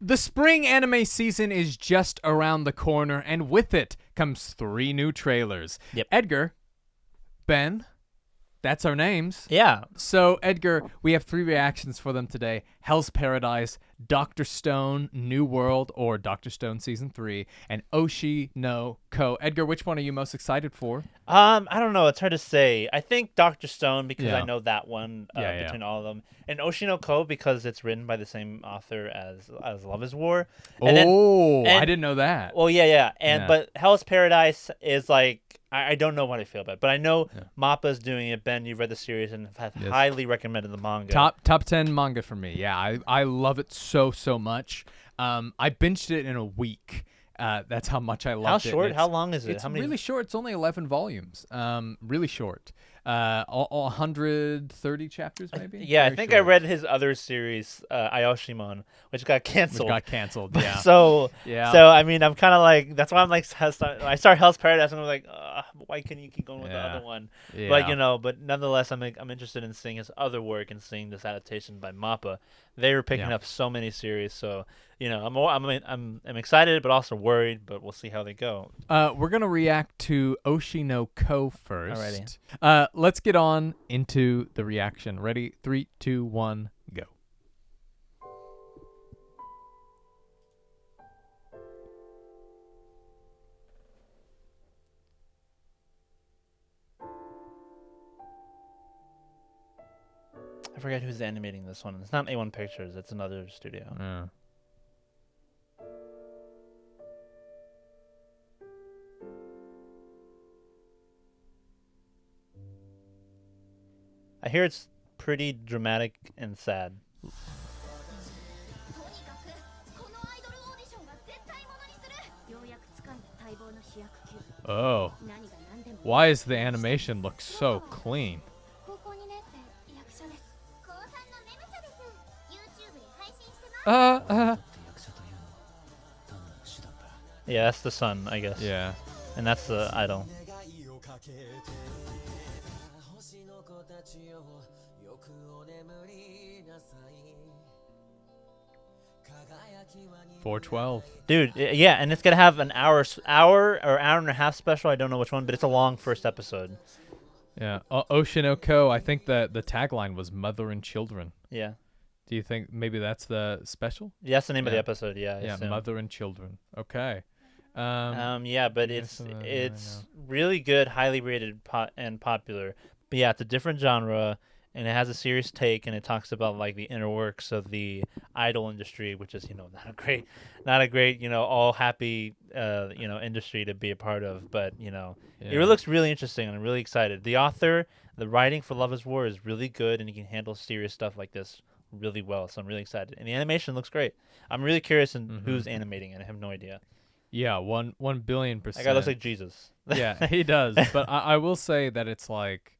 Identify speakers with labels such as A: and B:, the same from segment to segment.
A: The spring anime season is just around the corner, and with it comes 3 new trailers.
B: Yep.
A: Edgar, Ben, that's our names.
B: Yeah.
A: So, Edgar, we have 3 reactions for them today. Hell's Paradise, Dr. Stone, New World, or Dr. Stone Season 3, and Oshi no Ko. Edgar, which one are you most excited for?
B: I don't know. It's hard to say. I think Dr. Stone because
A: Yeah.
B: I know that one between all of them, and Oshi no Ko because it's written by the same author as Love is War. And
A: I didn't know that.
B: Well, yeah.
A: Yeah.
B: But Hell's Paradise is like I don't know what I feel about it, but I know Mappa's doing it. Ben, you've read the series and have highly recommended the manga.
A: Top 10 manga for me. Yeah, I love it so much. I binged it in a week. That's how much I loved it.
B: How short? How long is it?
A: It's really short. It's only 11 volumes. Really short. 130 chapters maybe.
B: Yeah,
A: Very
B: I think
A: short.
B: I read his other series, Aoshimon, which got canceled.
A: Yeah.
B: So
A: yeah.
B: So I mean, I'm kind of like that's why I'm like I start Hell's Paradise and I'm like, why can't you keep going with the other one?
A: Yeah.
B: But nonetheless, I'm interested in seeing his other work and seeing this adaptation by Mappa. They were picking up so many series, so I'm excited but also worried, but we'll see how they go.
A: We're gonna react to Oshi no Ko first.
B: Alrighty.
A: Let's get on into the reaction. Ready? 3, 2, 1, go.
B: I forget who's animating this one. It's not A1 Pictures. It's another studio.
A: Yeah.
B: I hear it's pretty dramatic and sad.
A: Oh. Why is the animation look so clean?
B: Yeah, that's the son, I guess.
A: Yeah.
B: And that's the idol.
A: $4.12.
B: Dude, yeah, and it's gonna have an hour or hour and a half special. I don't know which one, but it's a long first episode.
A: Yeah. Oshi no Ko, I think that the tagline was Mother and Children.
B: Yeah.
A: Do you think maybe that's the special?
B: Yeah, that's the name of the episode. Yeah.
A: Yeah, Mother and Children. Okay.
B: Yeah, but it's really good, highly rated and popular. But yeah, it's a different genre, and it has a serious take, and it talks about like the inner works of the idol industry, which is not a great all happy industry to be a part of. But it looks really interesting, and I'm really excited. The author, the writing for Love is War is really good, and he can handle serious stuff like this really well. So I'm really excited, and the animation looks great. I'm really curious in who's animating it. I have no idea.
A: Yeah, 1 billion%.
B: That guy looks like Jesus.
A: Yeah, he does. But I will say that it's like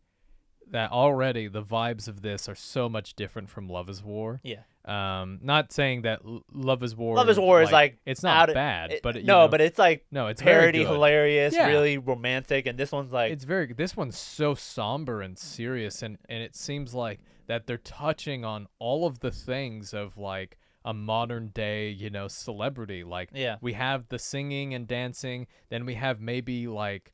A: that already. The vibes of this are so much different from Love is War.
B: Yeah.
A: Not saying that Love is War.
B: Love is War is like
A: it's not bad, but
B: but it's like
A: it's
B: parody,
A: very good.
B: hilarious, really romantic, and this one's like
A: it's very good. This one's so somber and serious, and it seems like that they're touching on all of the things of like a modern day, celebrity. Like we have the singing and dancing, then we have maybe like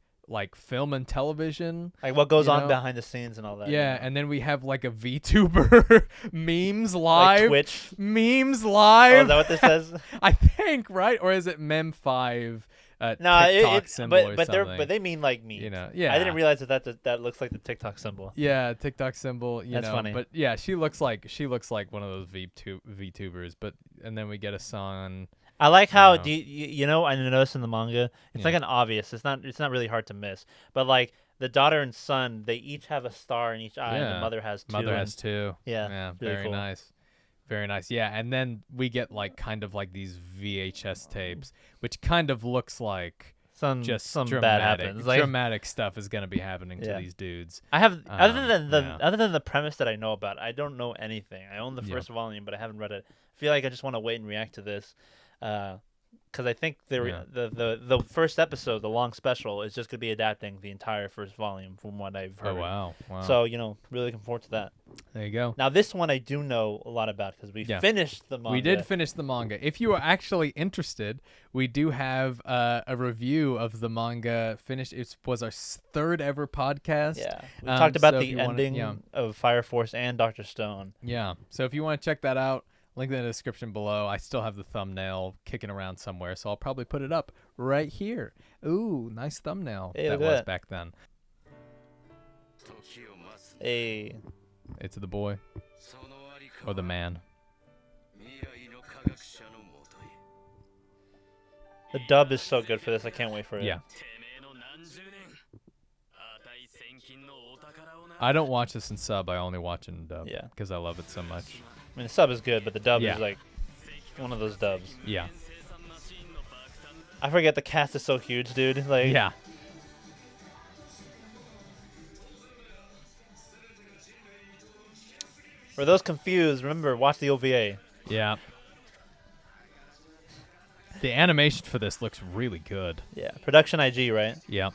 A: film and television,
B: like what goes on behind the scenes and all that.
A: Yeah, and then we have like a VTuber memes live,
B: like Twitch
A: memes live.
B: Oh, is that what this says?
A: I think, right? Or is it Mem5?
B: No,
A: TikTok symbol
B: but
A: something.
B: they mean like me.
A: Yeah.
B: I didn't realize that looks like the TikTok symbol.
A: Yeah, TikTok symbol.
B: That's funny.
A: But yeah, she looks like one of those VTubers. And then we get a song.
B: I like how I noticed in the manga, it's like an obvious. It's not really hard to miss. But like the daughter and son, they each have a star in each eye, and the mother has two.
A: Mother has two.
B: Yeah, really
A: very
B: cool.
A: nice. Very nice. Yeah, and then we get like kind of like these VHS tapes, which kind of looks like
B: some
A: dramatic,
B: bad happens. Like,
A: dramatic stuff is gonna be happening to these dudes.
B: I have other than the premise that I know about, I don't know anything. I own the first volume, but I haven't read it. I feel like I just want to wait and react to this. because I think the first episode, the long special, is just going to be adapting the entire first volume from what I've heard.
A: Oh, wow.
B: So, really looking forward to that.
A: There you go.
B: Now, this one I do know a lot about because we finished the manga.
A: We did finish the manga. If you are actually interested, we do have a review of the manga finished. It was our third ever podcast.
B: Yeah. We talked about the ending of Fire Force and Dr. Stone.
A: Yeah. So if you want to check that out, link in the description below. I still have the thumbnail kicking around somewhere, so I'll probably put it up right here. Ooh, nice thumbnail that was back then.
B: Hey.
A: It's the boy. Or the man.
B: The dub is so good for this. I can't wait for it.
A: Yeah. I don't watch this in sub. I only watch it in dub.
B: Yeah.
A: Because I love it so much.
B: I mean, the sub is good, but the dub is like one of those dubs.
A: Yeah.
B: I forget the cast is so huge, dude. Like.
A: Yeah.
B: For those confused, remember, watch the OVA.
A: Yeah. The animation for this looks really good.
B: Yeah. Production IG, right?
A: Yeah.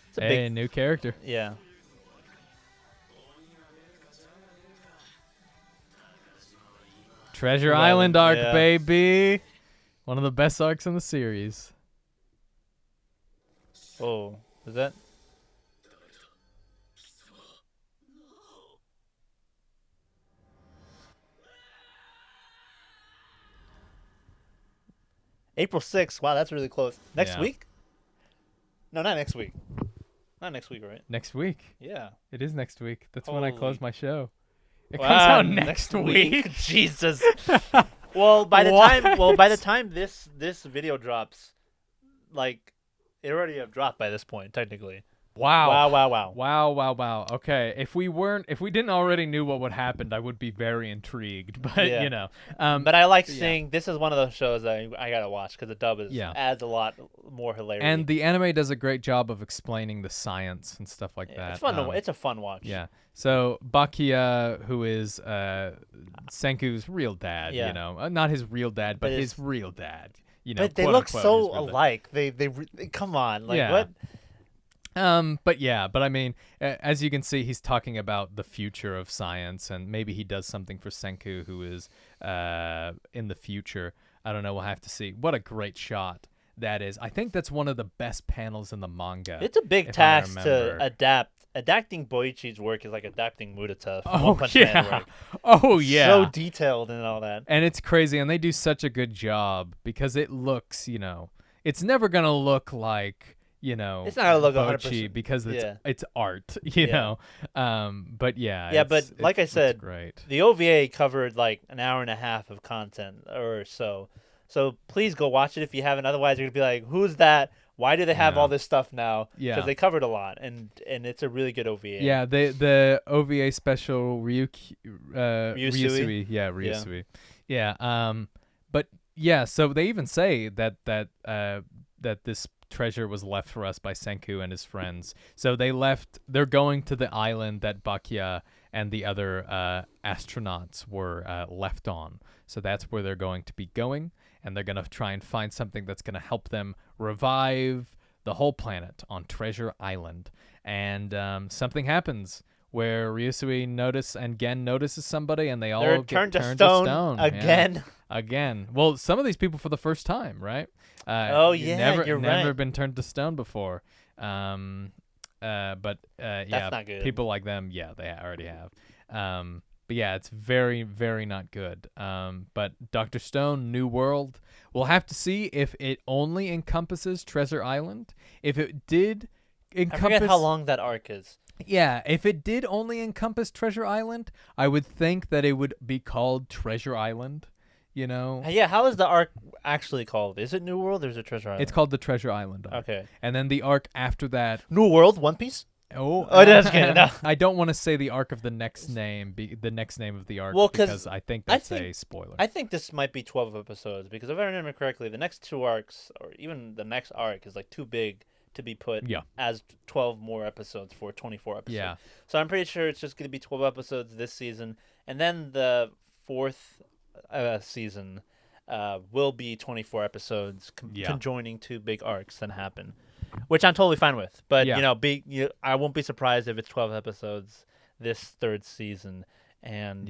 B: It's a
A: big new character.
B: Yeah.
A: Treasure Island arc, baby. One of the best arcs in the series.
B: Oh, is that? April 6th. Wow, that's really close. Next week? No, not next week. Not next week, right?
A: Next week.
B: Yeah.
A: It is next week. That's when I close my show. It
B: comes
A: out next week.
B: Jesus. Well, by the time this video drops, like, it already have dropped by this point, technically.
A: Wow.
B: Wow.
A: Okay. If we didn't already knew what would happen, I would be very intrigued. But
B: but I like seeing this is one of those shows that I gotta watch because the dub adds a lot more hilarity.
A: And the anime does a great job of explaining the science and stuff like that.
B: It's fun. It's a fun watch.
A: Yeah. So Bakiya, who is Senku's real dad, not his real dad, but his real dad.
B: But they look so alike. They come on, like what?
A: But I mean, as you can see, he's talking about the future of science, and maybe he does something for Senku, who is in the future. I don't know. We'll have to see. What a great shot that is. I think that's one of the best panels in the manga.
B: It's a big task to adapt. Adapting Boichi's work is like adapting Murata from One Punch Man work.
A: Oh, yeah.
B: So detailed and all that.
A: And it's crazy, and they do such a good job because it looks, it's never going to look like,
B: it's not gonna look
A: Boichi because it's art, know. But
B: but like I said,
A: great.
B: The OVA covered like an hour and a half of content or so. So please go watch it if you haven't. Otherwise, you're gonna be like, "Who's that? Why do they have all this stuff now?"
A: Yeah,
B: because they covered a lot, and it's a really good OVA.
A: Yeah, the OVA special Ryusui. Yeah, Ryusui. Yeah. But yeah, so they even say that this treasure was left for us by Senku and his friends. So they're going to the island that Bakiya and the other astronauts were left on. So that's where they're going to be going, and they're going to try and find something that's going to help them revive the whole planet on Treasure Island. And something happens where Ryusui notices somebody, and they all get turned to stone
B: again.
A: Yeah. Again. Well, some of these people for the first time, right?
B: You're
A: never
B: right.
A: been turned to stone before. That's
B: not good.
A: People like them, they already have. But yeah, it's very, very not good. But Dr. Stone, New World, we'll have to see if it only encompasses Treasure Island. If it did encompass,
B: I forget how long that arc is.
A: Yeah, if it did only encompass Treasure Island, I would think that it would be called Treasure Island.
B: Yeah, how is the arc actually called? Is it New World or is it Treasure Island?
A: It's called the Treasure Island arc.
B: Okay.
A: And then the arc after that.
B: New World, One Piece?
A: Oh,
B: that's good. No.
A: I don't want to say the arc of the next name, the next name of the arc, because I think that's a spoiler.
B: I think this might be 12 episodes, because if I remember correctly, the next two arcs, or even the next arc, is like too big to be put as 12 more episodes for 24 episodes.
A: Yeah.
B: So I'm pretty sure it's just going to be 12 episodes this season, and then the fourth season will be 24 episodes conjoining 2 big arcs that happen, which I'm totally fine with. But I won't be surprised if it's 12 episodes this 3rd season. And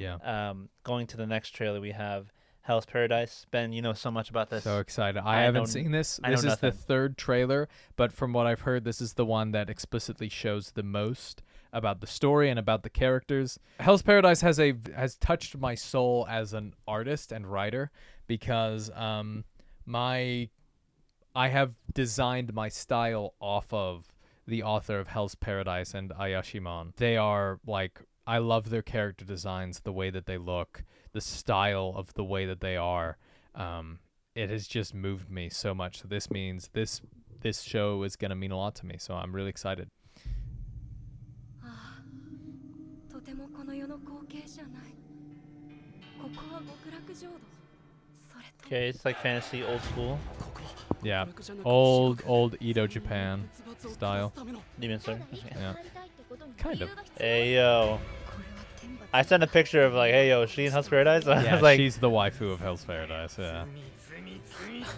B: going to the next trailer, we have Hell's Paradise. Ben, you know so much about this.
A: So excited. I haven't seen this. This is the 3rd trailer, but from what I've heard, this is the one that explicitly shows the most about the story and about the characters. Hell's Paradise has touched my soul as an artist and writer because I have designed my style off of the author of Hell's Paradise and Ayashimon. They are like, I love their character designs, the way that they look, the style of the way that they are. It has just moved me so much. So this means this show is going to mean a lot to me. So I'm really excited.
B: Okay, it's like fantasy, old school.
A: Yeah, old Edo Japan style.
B: Demon Slayer.
A: Yeah, kind of.
B: Hey yo, I sent a picture of like, hey yo, is she in Hell's Paradise?
A: Yeah,
B: was like,
A: she's the waifu of Hell's Paradise. Yeah.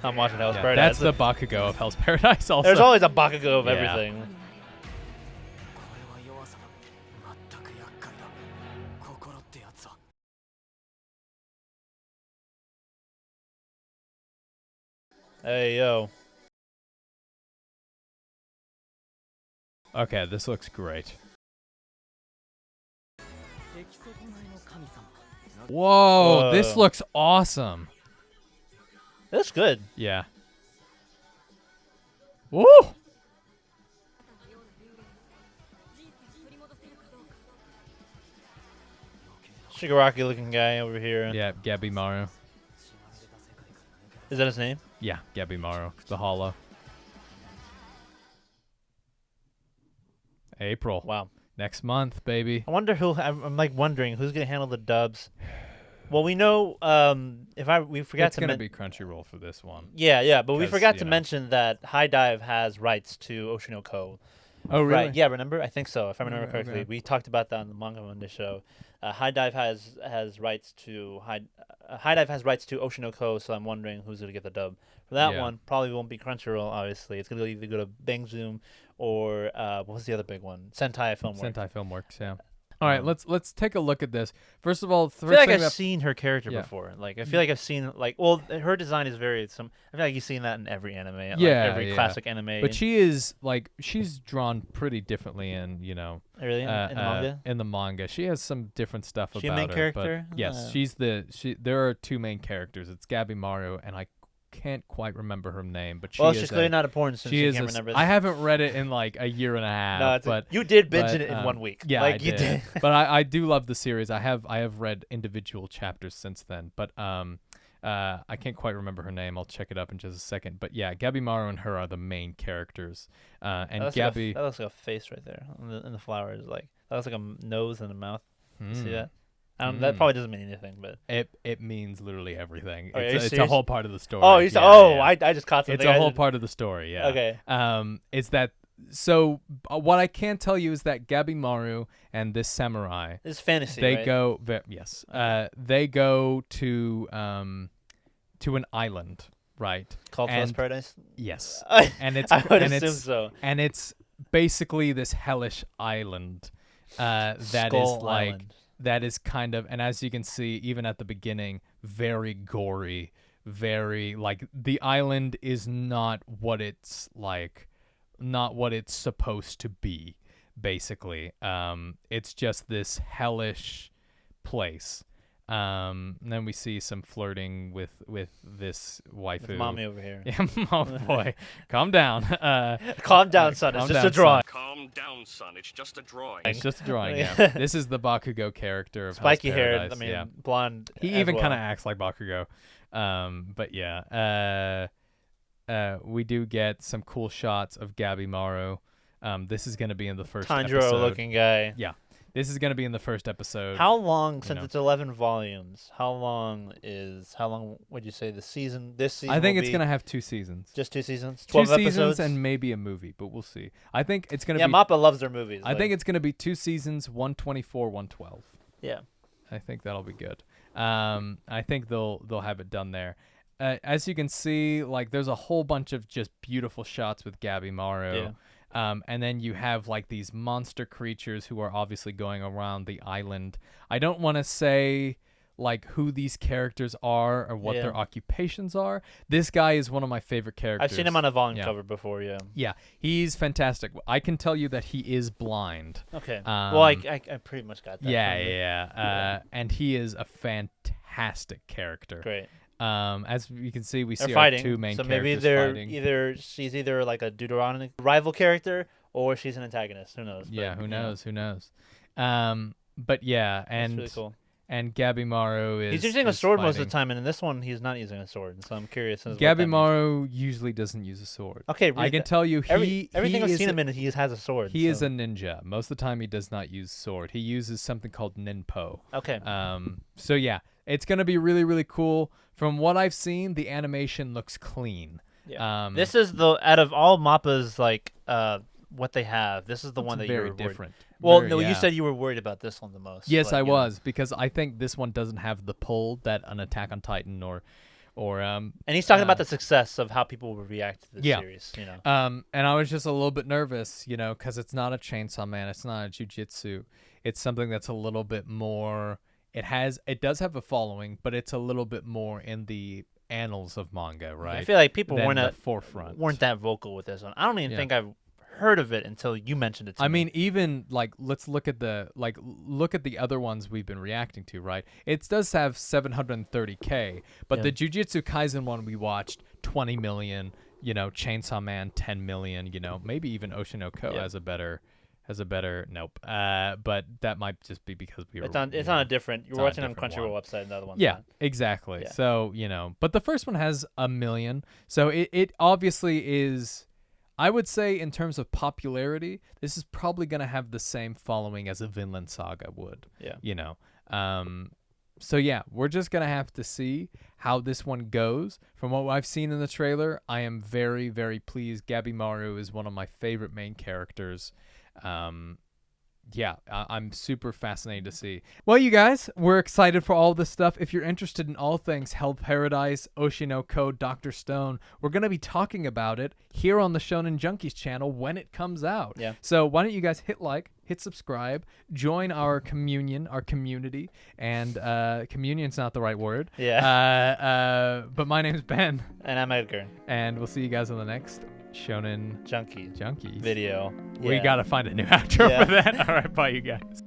B: I'm watching Hell's Paradise.
A: That's the Bakugo of Hell's Paradise. Also,
B: there's always a Bakugo of everything. Hey yo.
A: Okay, this looks great. Whoa, this looks awesome.
B: That's good.
A: Yeah. Woo!
B: Shigaraki looking guy over here.
A: Yeah, Gabimaru.
B: Is that his name?
A: Yeah, Gabimaru, the Hollow. April.
B: Wow.
A: Next month, baby.
B: I wonder who. I'm like wondering who's gonna handle the dubs. Well, we know we forgot
A: it's
B: to.
A: It's gonna be Crunchyroll for this one.
B: Yeah, but we forgot to mention that High Dive has rights to Oshi no Ko.
A: Oh, really?
B: Right. Yeah, remember? I think so. If I remember correctly, okay. We talked about that on the Manga Monday show. High Dive has rights to High Dive has rights to Oshi no Ko, so I'm wondering who's gonna get the dub for that one. Probably won't be Crunchyroll. Obviously, it's gonna either go to Bang Zoom or what was the other big one? Sentai Filmworks.
A: Sentai Filmworks. Yeah. All right, let's take a look at this. First of all,
B: I feel like I've seen her character before. Like I feel like I've seen her design is very I feel like you've seen that in every anime. Every classic anime.
A: But she's drawn pretty differently in
B: really in the manga.
A: In the manga, she has some different stuff about her.
B: She a main character?
A: But yes, there are 2 main characters. It's Gabimaru, and I can't quite remember her name, but
B: she's clearly not important since she can't remember.
A: I haven't read it in like a year and a half.
B: No,
A: but
B: you did binge it in 1 week.
A: Yeah,
B: like
A: you did. But I do love the series. I have read individual chapters since then. But I can't quite remember her name. I'll check it up in just a second. But yeah, Gabimaru and her are the main characters. And
B: that looks like a face right there in the flowers. Like that looks like a nose and a mouth. You see that? That probably doesn't mean anything, but
A: it means literally everything.
B: It's
A: a whole part of the story.
B: Oh, I just caught something.
A: It's a whole part of the story. Yeah.
B: Okay.
A: Is that so? What I can tell you is that Gabimaru and this samurai.
B: It's fantasy.
A: They
B: right?
A: go. Yes. They go to an island, right?
B: Called Hell's Paradise.
A: Yes.
B: And it's. I would assume so.
A: And it's basically this hellish island that
B: Skull
A: is like.
B: Island.
A: That is kind of, and as you can see, even at the beginning, very gory, very, like, the island is not what it's supposed to be, basically. It's just this hellish place. And then we see some flirting with this waifu.
B: With mommy over here.
A: Yeah, oh boy. Calm down.
B: Calm down, son. It's just a drawing.
C: Calm down, son. It's just a drawing.
A: It's just a drawing, yeah. This is the Bakugo character of
B: spiky
A: haired,
B: blonde.
A: He even kind of acts like Bakugo. But yeah. We do get some cool shots of Gabimaru. This is going to be in the first episode.
B: Tanjiro-looking guy.
A: Yeah. This is going to be in the first episode.
B: How long, since it's 11 volumes, how long would you say the season? This season
A: I think it's going to have 2 seasons.
B: Just 2 seasons? 12
A: 2
B: episodes?
A: seasons and maybe a movie, but we'll see. I think it's going to be...
B: Yeah, Mappa loves their movies.
A: I think it's going to be 2 seasons, 124, 112.
B: Yeah.
A: I think that'll be good. I think they'll have it done there. As you can see, like there's a whole bunch of just beautiful shots with Gabimaru. And then you have like these monster creatures who are obviously going around the island. I don't want to say like who these characters are or what their occupations are. This guy is one of my favorite characters.
B: I've seen him on a volume cover before,
A: Yeah, he's fantastic. I can tell you that he is blind.
B: Okay. Well, I pretty much got that.
A: Yeah. And he is a fantastic character.
B: Great.
A: As you can see, we see
B: fighting.
A: our two main
B: so
A: characters
B: maybe she's either like a Deuteronomic rival character or she's an antagonist. Who knows?
A: Yeah, who knows? But yeah, and
B: that's really cool.
A: And Gabimaru is.
B: He's using a sword
A: fighting.
B: most of the time, and in this one, he's not using a sword. So I'm curious.
A: Gabimaru usually doesn't use a sword.
B: Okay,
A: I can tell you,
B: everything I've seen him in, he has a sword.
A: He is a ninja. Most of the time, he does not use sword. He uses something called ninpo.
B: Okay.
A: So yeah, it's gonna be really, really cool. From what I've seen, the animation looks clean.
B: Yeah. This is out of all Mappa's like what they have. This is the one that you were
A: very different.
B: Well, no, you said you were worried about this one the most.
A: Yes, I was, because I think this one doesn't have the pull that an Attack on Titan or and
B: he's talking about the success of how people will react to this series, you know.
A: And I was just a little bit nervous, you know, because it's not a Chainsaw Man, it's not a Jujutsu. It's something that's a little bit more. It does have a following, but it's a little bit more in the annals of manga, right?
B: I feel like people weren't that vocal with this one. I don't even think I've heard of it until you mentioned it to me.
A: I mean, even like let's look at the other ones we've been reacting to, right? It does have 730K, but the Jujutsu Kaisen one we watched 20 million, you know, Chainsaw Man 10 million, you know, maybe even Oshi no Ko has a better nope. But that might just be because
B: it's on a different. You're watching on Crunchyroll website, and the other one.
A: Yeah, exactly. Yeah. So, you know, but the first one has 1 million. So it obviously is. I would say in terms of popularity, this is probably going to have the same following as a Vinland Saga would.
B: Yeah.
A: You know. So yeah, we're just going to have to see how this one goes. From what I've seen in the trailer, I am very, very pleased. Gabimaru is one of my favorite main characters. Yeah, I'm super fascinated to see. Well, you guys, we're excited for all this stuff. If you're interested in all things Hell Paradise, Oshi no Ko, Dr. Stone, we're going to be talking about it here on the Shonen Junkies channel when it comes out.
B: Yeah.
A: So why don't you guys hit like, hit subscribe, join our community, and communion's not the right word.
B: Yeah.
A: But my name's Ben.
B: And I'm Edgar.
A: And we'll see you guys on the next Shonen
B: Junkies
A: video.
B: Yeah.
A: We gotta find a new outro for that. All right, bye, you guys.